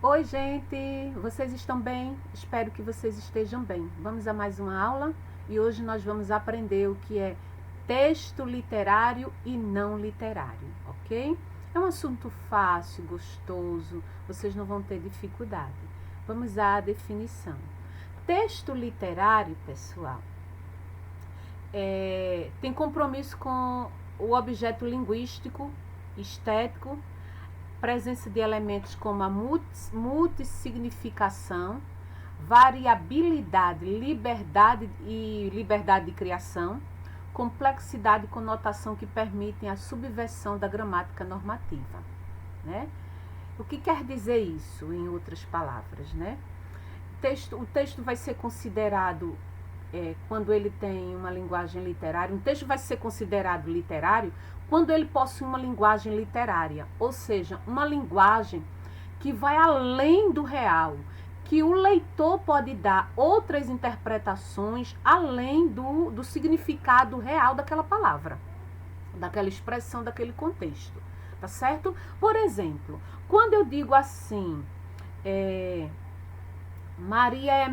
Oi, gente! Vocês estão bem? Espero que vocês estejam bem. Vamos a mais uma aula e hoje nós vamos aprender o que é texto literário e não literário, ok? É um assunto fácil, gostoso, vocês não vão ter dificuldade. Vamos à definição. Texto literário, pessoal, tem compromisso com o objeto linguístico, estético, presença de elementos como a multissignificação, variabilidade, liberdade de criação, complexidade e conotação que permitem a subversão da gramática normativa, né? O que quer dizer isso, em outras palavras, né? O texto vai ser considerado, quando ele tem uma linguagem literária, um texto vai ser considerado literário quando ele possui uma linguagem literária, ou seja, uma linguagem que vai além do real, que o leitor pode dar outras interpretações além do significado real daquela palavra, daquela expressão, daquele contexto, tá certo? Por exemplo, quando eu digo assim, Maria é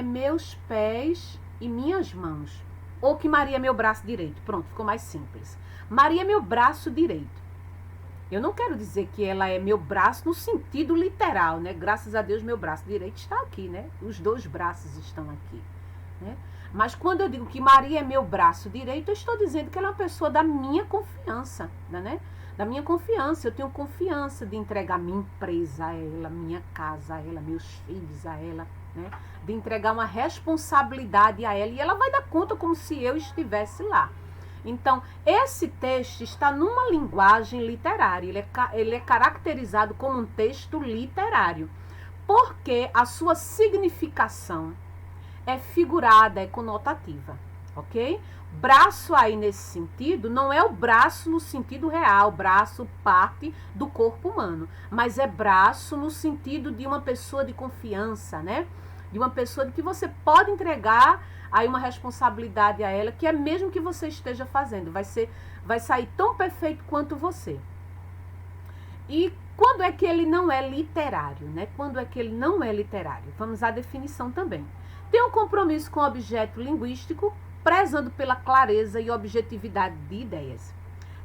meus pés e minhas mãos. Ou que Maria é meu braço direito. Pronto, ficou mais simples. Maria é meu braço direito. Eu não quero dizer que ela é meu braço no sentido literal, né? Graças a Deus meu braço direito está aqui, né? Os dois braços estão aqui, né? Mas quando eu digo que Maria é meu braço direito, eu estou dizendo que ela é uma pessoa da minha confiança, né? Da minha confiança, eu tenho confiança de entregar minha empresa a ela, minha casa a ela, meus filhos a ela, né? De entregar uma responsabilidade a ela e ela vai dar conta como se eu estivesse lá. Então, esse texto está numa linguagem literária, ele é caracterizado como um texto literário, porque a sua significação é figurada, é conotativa, ok? Braço aí nesse sentido não é o braço no sentido real, braço parte do corpo humano, mas é braço no sentido de uma pessoa de confiança, né? De uma pessoa de que você pode entregar aí uma responsabilidade a ela, que é mesmo que você esteja fazendo, vai sair tão perfeito quanto você. E quando é que ele não é literário, né? Quando é que ele não é literário? Vamos à definição também. Tem um compromisso com o objeto linguístico, prezando pela clareza e objetividade de ideias.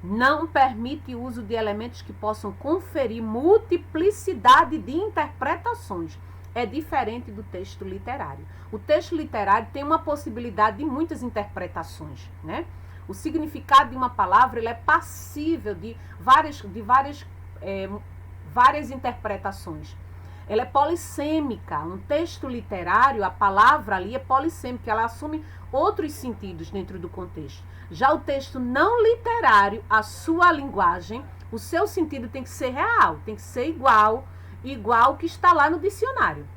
Não permite o uso de elementos que possam conferir multiplicidade de interpretações. É diferente do texto literário. O texto literário tem uma possibilidade de muitas interpretações, né? O significado de uma palavra ele é passível de várias interpretações. Ela é polissêmica. Um texto literário, a palavra ali é polissêmica, ela assume outros sentidos dentro do contexto. Já o texto não literário, a sua linguagem, o seu sentido tem que ser real, tem que ser igual que está lá no dicionário.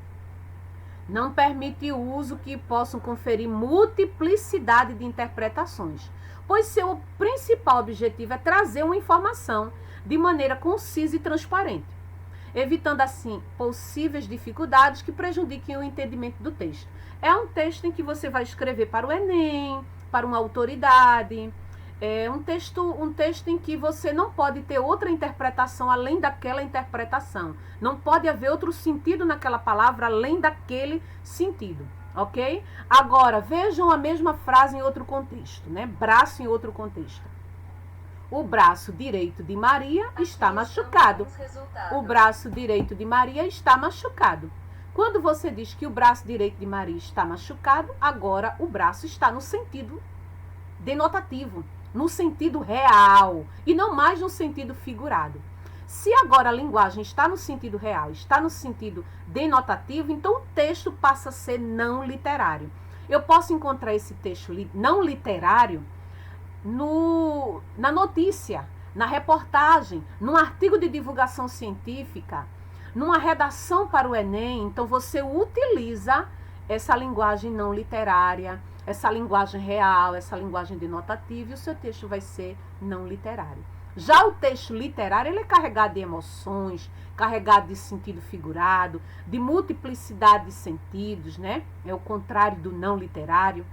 Não permite o uso que possam conferir multiplicidade de interpretações, pois seu principal objetivo é trazer uma informação de maneira concisa e transparente, evitando assim possíveis dificuldades que prejudiquem o entendimento do texto. É um texto em que você vai escrever para o Enem, para uma autoridade, um texto em que você não pode ter outra interpretação além daquela interpretação. Não pode haver outro sentido naquela palavra além daquele sentido, ok? Agora, vejam a mesma frase em outro contexto, né? Braço em outro contexto. O braço direito de Maria está machucado. O braço direito de Maria está machucado. Quando você diz que o braço direito de Maria está machucado, agora o braço está no sentido denotativo, no sentido real e não mais no sentido figurado. Se agora a linguagem está no sentido real, está no sentido denotativo, então o texto passa a ser não literário. Eu posso encontrar esse texto não literário na notícia, na reportagem, num artigo de divulgação científica, numa redação para o Enem. Então você utiliza essa linguagem não literária, essa linguagem real, essa linguagem denotativa, e o seu texto vai ser não literário. Já o texto literário, ele é carregado de emoções, carregado de sentido figurado, de multiplicidade de sentidos, né? É o contrário do não literário.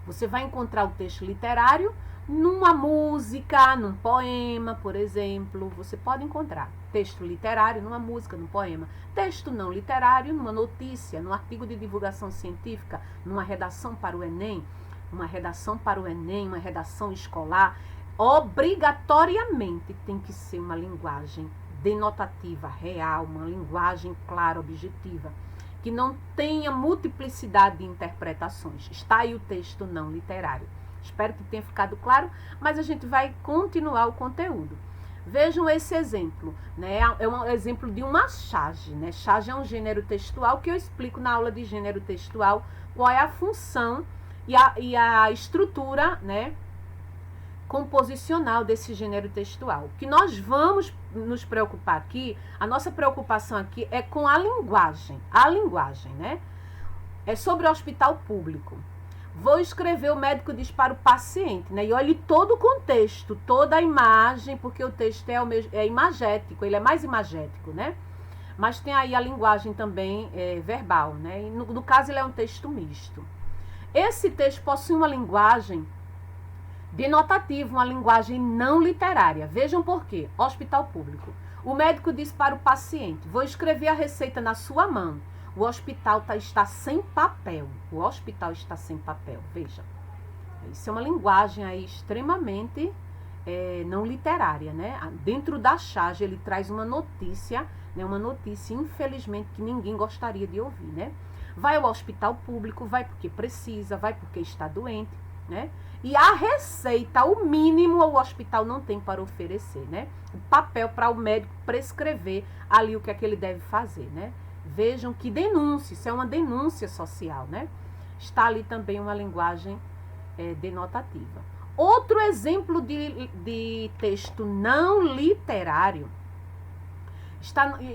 Você vai encontrar o texto literário Numa música, num poema, por exemplo, você pode encontrar texto literário numa música, num poema, texto não literário numa notícia, num artigo de divulgação científica, numa redação para o Enem, uma redação escolar. Obrigatoriamente tem que ser uma linguagem denotativa, real, uma linguagem clara, objetiva, que não tenha multiplicidade de interpretações. Está aí o texto não literário. Espero que tenha ficado claro, mas a gente vai continuar o conteúdo. Vejam esse exemplo, né? É um exemplo de uma charge, né? Charge é um gênero textual que eu explico na aula de gênero textual qual é a função e a estrutura, né, composicional desse gênero textual. O que nós vamos nos preocupar aqui, a nossa preocupação aqui é com a linguagem, né? É sobre o hospital público. Vou escrever, o médico diz para o paciente, né? E olhe todo o contexto, toda a imagem, porque o texto é imagético, ele é mais imagético, né? Mas tem aí a linguagem também verbal, né? E no caso, ele é um texto misto. Esse texto possui uma linguagem denotativa, uma linguagem não literária. Vejam por quê. Hospital público. O médico diz para o paciente, vou escrever a receita na sua mão. O hospital está sem papel. O hospital está sem papel. Veja. Isso é uma linguagem aí extremamente não literária, né? Dentro da charge ele traz uma notícia, né? Uma notícia, infelizmente, que ninguém gostaria de ouvir, né? Vai ao hospital público, vai porque precisa, vai porque está doente, né? E a receita, o mínimo, o hospital não tem para oferecer, né? O papel para o médico prescrever ali o que é que ele deve fazer, né? Vejam que denúncia, isso é uma denúncia social, né? Está ali também uma linguagem denotativa. Outro exemplo de texto não literário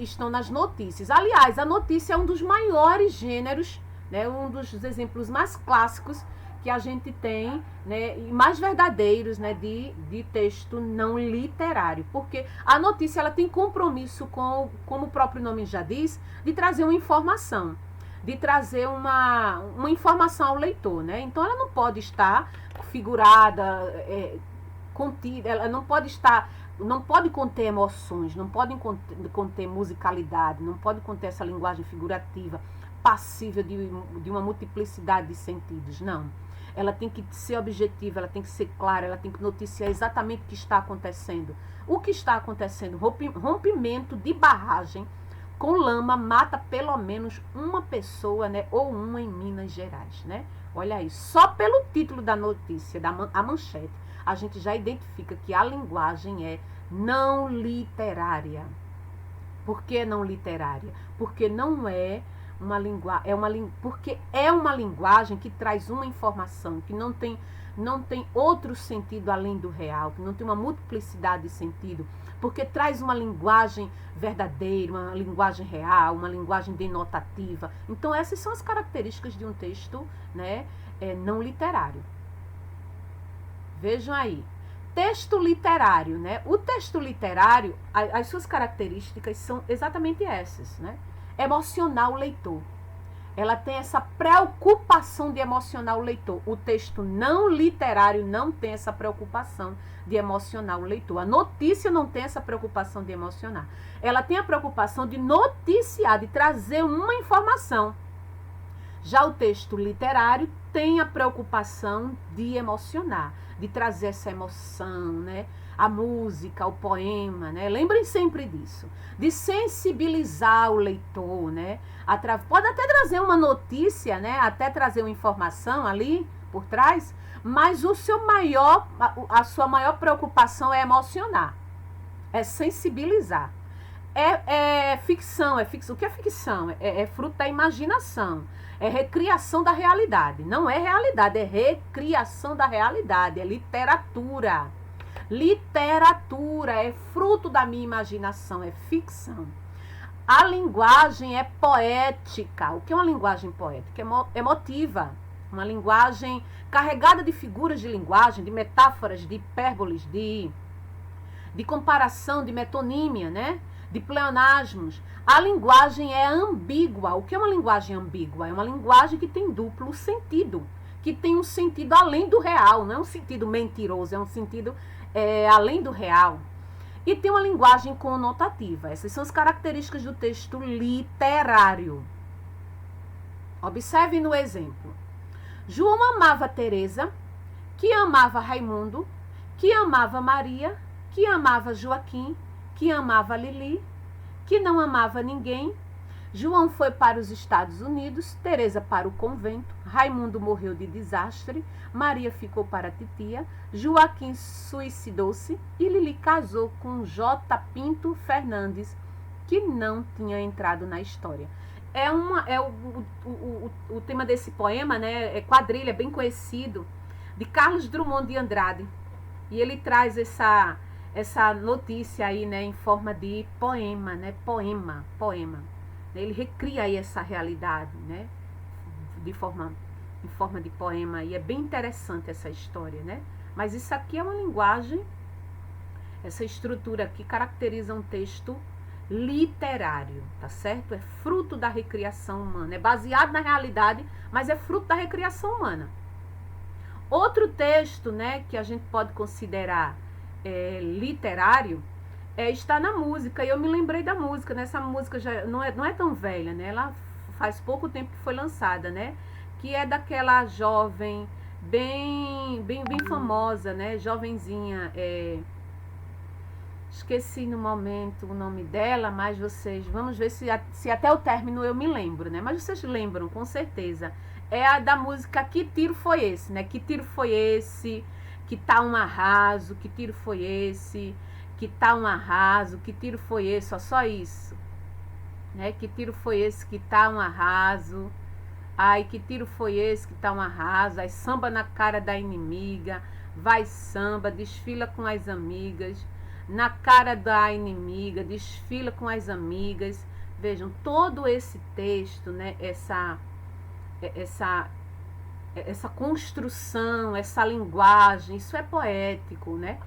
estão nas notícias. Aliás, a notícia é um dos maiores gêneros, né? Um dos exemplos mais clássicos que a gente tem, né, e mais verdadeiros, né, de texto não literário, porque a notícia ela tem compromisso com, como o próprio nome já diz, de trazer uma informação, de trazer uma informação ao leitor, né? Então ela não pode estar figurada, contida, ela não pode conter emoções, não pode conter musicalidade, não pode conter essa linguagem figurativa passível de uma multiplicidade de sentidos, não. Ela tem que ser objetiva, ela tem que ser clara, ela tem que noticiar exatamente o que está acontecendo. O que está acontecendo? Rompimento de barragem com lama mata pelo menos uma pessoa, né? Ou uma em Minas Gerais, né? Olha aí, só pelo título da notícia, a manchete, a gente já identifica que a linguagem é não literária. Por que não literária? Porque não é uma linguagem, porque é uma linguagem que traz uma informação, que não tem outro sentido além do real, que não tem uma multiplicidade de sentido, porque traz uma linguagem verdadeira, uma linguagem real, uma linguagem denotativa. Então essas são as características de um texto, né, não literário. Vejam aí. Texto literário, né? O texto literário, as suas características são exatamente essas, né? Emocionar o leitor. Ela tem essa preocupação de emocionar o leitor. O texto não literário não tem essa preocupação de emocionar o leitor. A notícia não tem essa preocupação de emocionar. Ela tem a preocupação de noticiar, de trazer uma informação. Já o texto literário tem a preocupação de emocionar, de trazer essa emoção, né? A música, o poema, né? Lembrem sempre disso. De sensibilizar o leitor, né? Pode até trazer uma notícia, né? Até trazer uma informação ali por trás, mas a sua maior preocupação é emocionar, é sensibilizar. É ficção. O que é ficção? É fruto da imaginação. É recriação da realidade. Não é realidade, é recriação da realidade. É literatura. Literatura é fruto da minha imaginação, é ficção. A linguagem é poética. O que é uma linguagem poética? Emotiva. Uma linguagem carregada de figuras de linguagem, de metáforas, de hipérboles, de comparação, de metonímia, né? De pleonasmos. A linguagem é ambígua. O que é uma linguagem ambígua? É uma linguagem que tem duplo sentido, que tem um sentido além do real, não é um sentido mentiroso, é um sentido além do real. E tem uma linguagem conotativa. Essas são as características do texto literário. Observe no exemplo. João amava Teresa, que amava Raimundo, que amava Maria, que amava Joaquim, que amava Lili, que não amava ninguém. João foi para os Estados Unidos, Teresa para o convento, Raimundo morreu de desastre, Maria ficou para a titia, Joaquim suicidou-se e Lili casou com J. Pinto Fernandes, que não tinha entrado na história. O tema desse poema, né, é quadrilha, bem conhecido, de Carlos Drummond de Andrade. E ele traz essa notícia aí, né, em forma de poema, né, poema. Ele recria aí essa realidade, né, em forma de poema. E é bem interessante essa história, né. Mas isso aqui é uma linguagem, essa estrutura aqui caracteriza um texto literário, tá certo? É fruto da recriação humana, é baseado na realidade, mas é fruto da recriação humana. Outro texto, né, que a gente pode considerar literário está na música. E eu me lembrei da música, né? Essa música já não é tão velha, né? Ela faz pouco tempo que foi lançada, né? Que é daquela jovem bem famosa, né? Jovenzinha, esqueci no momento o nome dela, mas vamos ver se até o término eu me lembro, né? Mas vocês lembram, com certeza. É a da música Que Tiro Foi Esse, né? Que tiro foi esse? Que tá um arraso? Que tiro foi esse? Que tá um arraso? Que tiro foi esse? Só isso, né? Que tiro foi esse? Que tá um arraso? Ai, que tiro foi esse? Que tá um arraso? Aí samba na cara da inimiga, vai samba, desfila com as amigas, na cara da inimiga, desfila com as amigas. Vejam, todo esse texto, né? Essa construção, essa linguagem, isso é poético, né?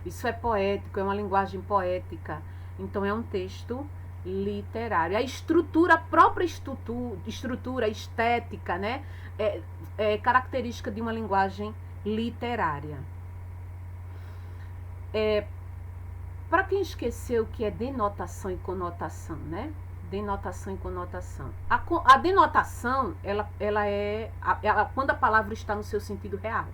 Isso é poético, é uma linguagem poética. Então é um texto literário. A estrutura, a própria estrutura estética, né? É característica de uma linguagem literária. Para quem esqueceu o que é denotação e conotação, né? Denotação e conotação. A denotação, ela é quando a palavra está no seu sentido real.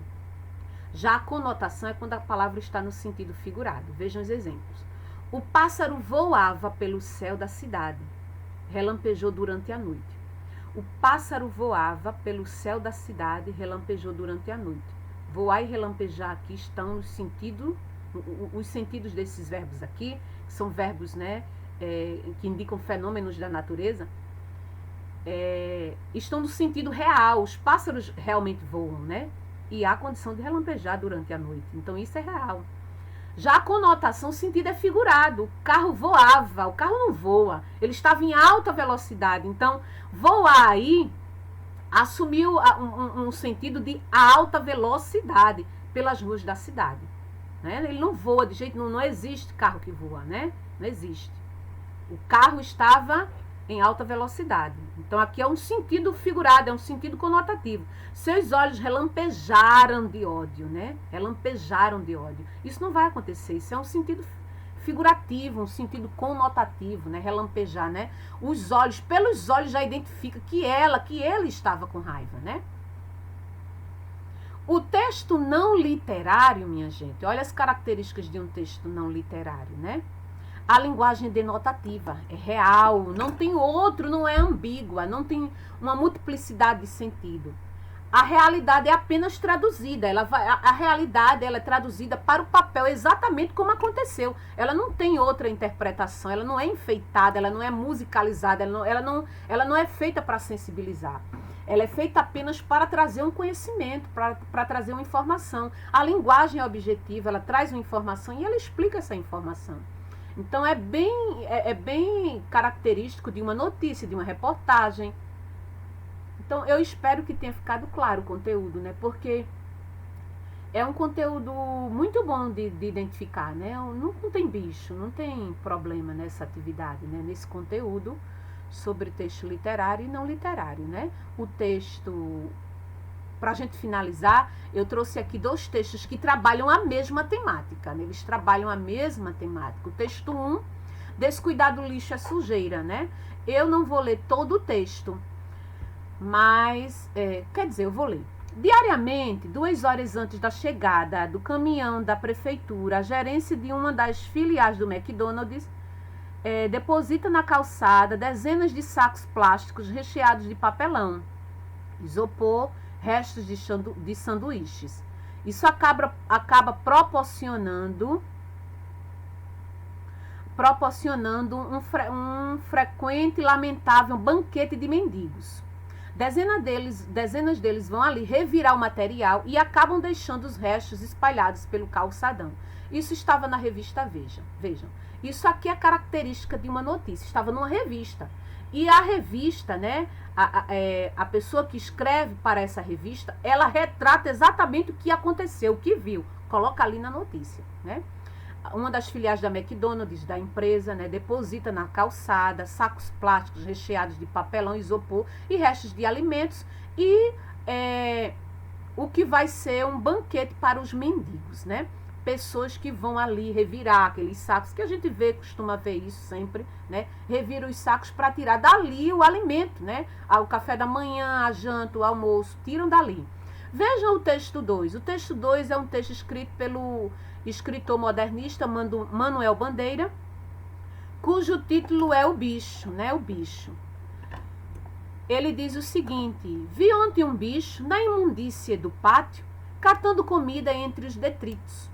Já a conotação é quando a palavra está no sentido figurado. Vejam os exemplos. O pássaro voava pelo céu da cidade, relampejou durante a noite. O pássaro voava pelo céu da cidade, relampejou durante a noite. Voar e relampejar aqui estão no sentido, os sentidos desses verbos aqui, que são verbos, né, que indicam fenômenos da natureza, estão no sentido real. Os pássaros realmente voam, né? E há condição de relampejar durante a noite. Então isso é real. Já a conotação, o sentido é figurado. O carro voava, o carro não voa. Ele estava em alta velocidade. Então, voar aí assumiu um sentido de alta velocidade pelas ruas da cidade, né? Ele não voa de jeito nenhum, não existe carro que voa, né? Não existe. O carro estava em alta velocidade. Então aqui é um sentido figurado, é um sentido conotativo. Seus olhos relampejaram de ódio, né? Relampejaram de ódio. Isso não vai acontecer, isso é um sentido figurativo, um sentido conotativo, né? Relampejar, né? Os olhos, pelos olhos já identifica que ele estava com raiva, né? O texto não literário, minha gente, olha as características de um texto não literário, né? A linguagem denotativa é real, não tem outro, não é ambígua, não tem uma multiplicidade de sentido. A realidade é apenas traduzida, a realidade ela é traduzida para o papel exatamente como aconteceu. Ela não tem outra interpretação, ela não é enfeitada, ela não é musicalizada, ela não é feita para sensibilizar. Ela é feita apenas para trazer um conhecimento, para trazer uma informação. A linguagem é objetiva, ela traz uma informação e ela explica essa informação. Então é bem característico de uma notícia, de uma reportagem. Então eu espero que tenha ficado claro o conteúdo, né? Porque é um conteúdo muito bom de identificar, né? Não tem bicho, não tem problema nessa atividade, né? Nesse conteúdo sobre texto literário e não literário, né? O texto para a gente finalizar, eu trouxe aqui 2 textos que trabalham a mesma temática, né? Eles trabalham a mesma temática. O texto 1, descuidar do lixo é sujeira, né? Eu não vou ler todo o texto, mas, quer dizer, eu vou ler. Diariamente, 2 horas antes da chegada do caminhão da prefeitura, a gerência de uma das filiais do McDonald's deposita na calçada dezenas de sacos plásticos recheados de papelão, isopor, restos de sanduíches. Isso acaba proporcionando um frequente e lamentável banquete de mendigos. Dezenas deles vão ali revirar o material e acabam deixando os restos espalhados pelo calçadão. Isso estava na revista Veja. Vejam, isso aqui é característica de uma notícia. Estava numa revista. E a revista, né, a pessoa que escreve para essa revista, ela retrata exatamente o que aconteceu, o que viu. Coloca ali na notícia, né? Uma das filiais da McDonald's, da empresa, né, deposita na calçada sacos plásticos recheados de papelão, isopor e restos de alimentos e o que vai ser um banquete para os mendigos, né? Pessoas que vão ali revirar aqueles sacos, que a gente costuma ver isso sempre, né? Revira os sacos para tirar dali o alimento, né? O café da manhã, a janta, o almoço, tiram dali. Vejam o texto 2. O texto 2 é um texto escrito pelo escritor modernista Manuel Bandeira, cujo título é O Bicho, né? O Bicho. Ele diz o seguinte: vi ontem um bicho na imundície do pátio, catando comida entre os detritos.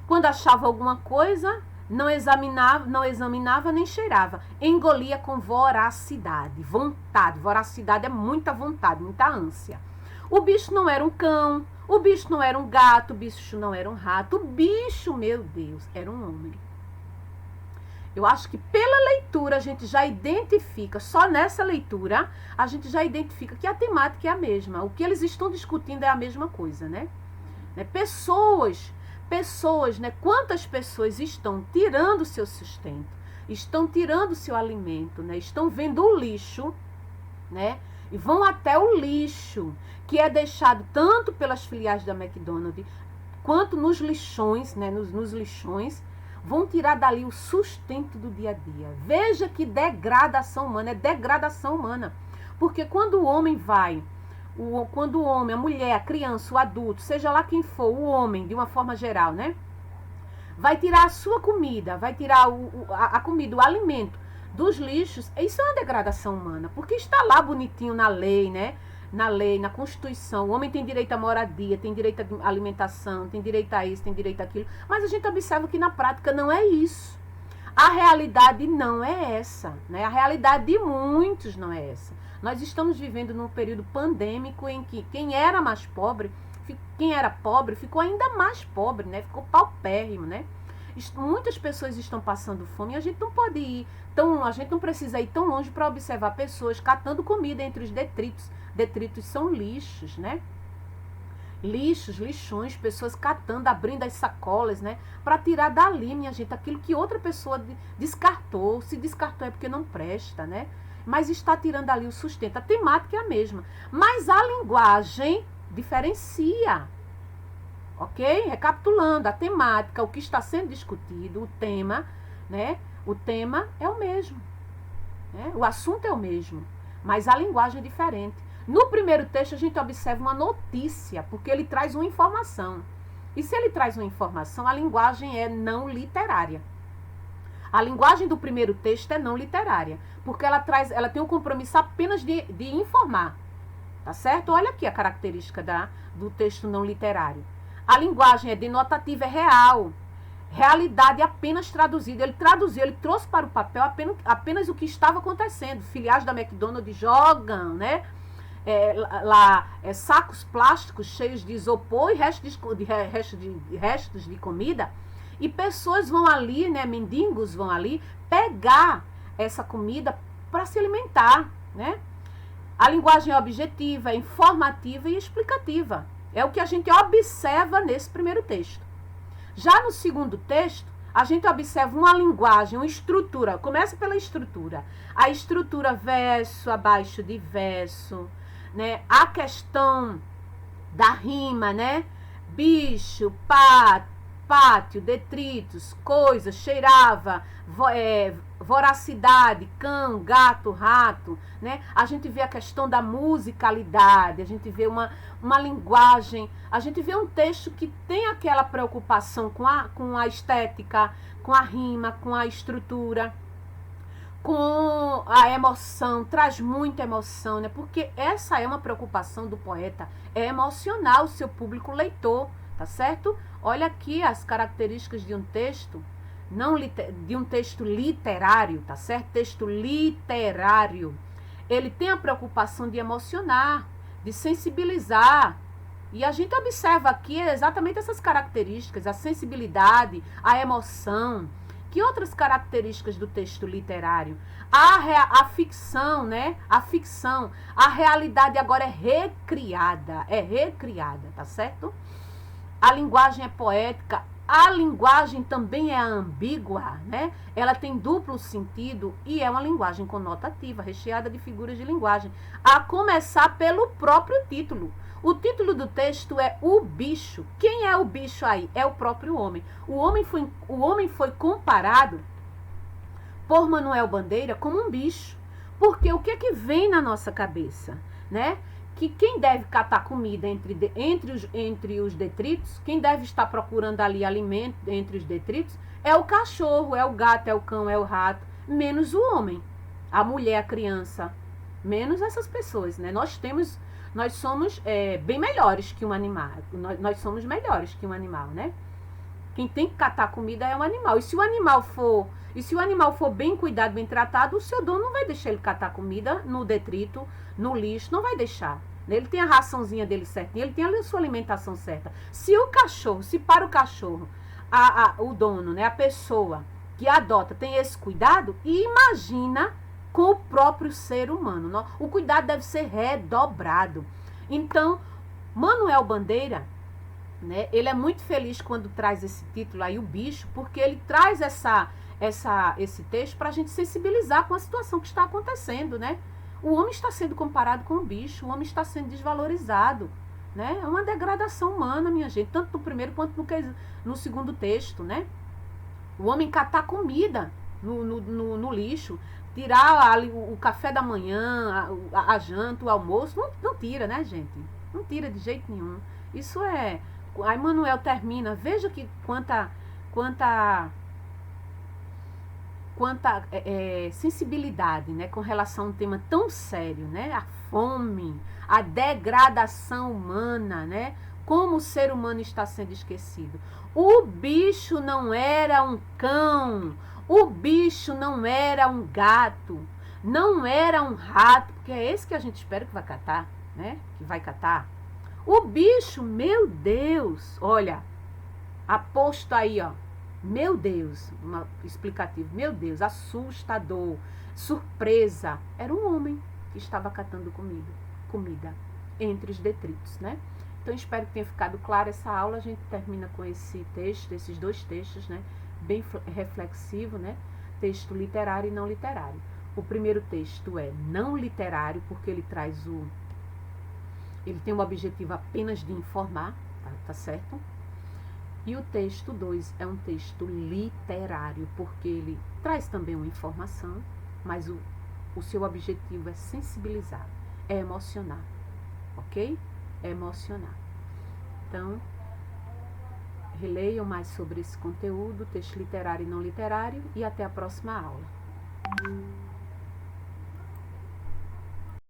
Quando achava alguma coisa, não examinava nem cheirava. Engolia com voracidade, vontade. Voracidade é muita vontade, muita ânsia. O bicho não era um cão, o bicho não era um gato, o bicho não era um rato. O bicho, meu Deus, era um homem. Eu acho que pela leitura a gente já identifica, só nessa leitura, a gente já identifica que a temática é a mesma. O que eles estão discutindo é a mesma coisa, né? Pessoas, né? Quantas pessoas estão tirando o seu sustento, estão tirando o seu alimento, né? Estão vendo o lixo, né? E vão até o lixo, que é deixado tanto pelas filiais da McDonald's, quanto nos lixões, né? Nos lixões, vão tirar dali o sustento do dia a dia. Veja que degradação humana, é degradação humana. Porque quando o homem vai, a mulher, a criança, o adulto, seja lá quem for, o homem, de uma forma geral, né? Vai tirar a sua comida, vai tirar a comida, o alimento dos lixos, isso é uma degradação humana, porque está lá bonitinho na lei, né? Na lei, na Constituição, o homem tem direito à moradia, tem direito à alimentação, tem direito a isso, tem direito àquilo, mas a gente observa que na prática não é isso. A realidade não é essa, né? A realidade de muitos não é essa. Nós estamos vivendo num período pandêmico em que quem era pobre ficou ainda mais pobre, né? Ficou paupérrimo, né? Muitas pessoas estão passando fome e a gente não pode ir a gente não precisa ir tão longe para observar pessoas catando comida entre os detritos. Detritos são lixos, né? Lixos, lixões, pessoas catando, abrindo as sacolas, né? Para tirar dali, minha gente, aquilo que outra pessoa descartou. Se descartou é porque não presta, né? Mas está tirando ali o sustento. A temática é a mesma. Mas a linguagem diferencia. Ok? Recapitulando, a temática, o que está sendo discutido, o tema, né? O tema é o mesmo. Né? O assunto é o mesmo. Mas a linguagem é diferente. No primeiro texto, a gente observa uma notícia, porque ele traz uma informação. E se ele traz uma informação, a linguagem é não literária. A linguagem do primeiro texto é não literária, porque ela tem um compromisso apenas de informar. Tá certo? Olha aqui a característica do texto não literário. A linguagem é denotativa, é real. Realidade apenas traduzida. Ele traduziu, ele trouxe para o papel apenas o que estava acontecendo. Filiais da McDonald's jogam, né? Sacos plásticos cheios de isopor e restos de comida. E pessoas vão ali, né? Mendigos vão ali pegar essa comida para se alimentar, né? A linguagem é objetiva, é informativa e explicativa. É o que a gente observa nesse primeiro texto. Já no segundo texto, a gente observa uma linguagem, uma estrutura. Começa pela estrutura. A estrutura verso, abaixo de verso, né? A questão da rima, né? Bicho, pátio, detritos, coisas, cheirava, voracidade, cão, gato, rato, né? A gente vê a questão da musicalidade, a gente vê uma linguagem, a gente vê um texto que tem aquela preocupação com a estética, com a rima, com a estrutura, com a emoção, traz muita emoção, né? Porque essa é uma preocupação do poeta, é emocionar o seu público leitor, tá certo? Olha aqui as características de um texto, de um texto literário, tá certo? Texto literário. Ele tem a preocupação de emocionar, de sensibilizar. E a gente observa aqui exatamente essas características, a sensibilidade, a emoção. Que outras características do texto literário? A ficção, né? A ficção. A realidade agora é recriada, tá certo? A linguagem é poética, a linguagem também é ambígua, né? Ela tem duplo sentido e é uma linguagem conotativa, recheada de figuras de linguagem. A começar pelo próprio título. O título do texto é O Bicho. Quem é o bicho aí? É o próprio homem. O homem foi comparado por Manuel Bandeira como um bicho. Porque o que é que vem na nossa cabeça, né? Que quem deve catar comida entre os detritos, quem deve estar procurando ali alimento entre os detritos, é o cachorro, é o gato, é o cão, é o rato, menos o homem, a mulher, a criança, menos essas pessoas, né? Nós somos bem melhores que um animal, nós somos melhores que um animal, né? Quem tem que catar comida é um animal. E se o animal for bem cuidado, bem tratado, o seu dono não vai deixar ele catar comida no detrito, no lixo, não vai deixar. Ele tem a raçãozinha dele certinha, ele tem a sua alimentação certa. Se para o cachorro, o dono, né, a pessoa que adota tem esse cuidado, imagina com o próprio ser humano. O cuidado deve ser redobrado. Então, Manuel Bandeira, né, ele é muito feliz quando traz esse título aí, O Bicho, porque ele traz esse texto para a gente sensibilizar com a situação que está acontecendo, né? O homem está sendo comparado com o bicho, o homem está sendo desvalorizado, né? É uma degradação humana, minha gente, tanto no primeiro quanto no segundo texto, né? O homem catar comida no lixo, tirar ali o café da manhã, a janta, o almoço, não tira, né, gente? Não tira de jeito nenhum. Isso é... Aí Manuel termina, veja que quanta sensibilidade, né, com relação a um tema tão sério, né? A fome, a degradação humana, né? Como o ser humano está sendo esquecido. O bicho não era um cão, o bicho não era um gato, não era um rato, porque é esse que a gente espera que vai catar, né? Que vai catar. O bicho, meu Deus, olha, aposto aí, ó, meu Deus, explicativo, meu Deus, assustador, surpresa, era um homem que estava catando comida entre os detritos, né? Então, espero que tenha ficado claro essa aula. A gente termina com esse texto, esses dois textos, né? Bem reflexivo, né? Texto literário e não literário. O primeiro texto é não literário, porque ele tem o objetivo apenas de informar, tá certo? E o texto 2 é um texto literário, porque ele traz também uma informação, mas o seu objetivo é sensibilizar, é emocionar, ok? É emocionar. Então, releiam mais sobre esse conteúdo, texto literário e não literário, e até a próxima aula.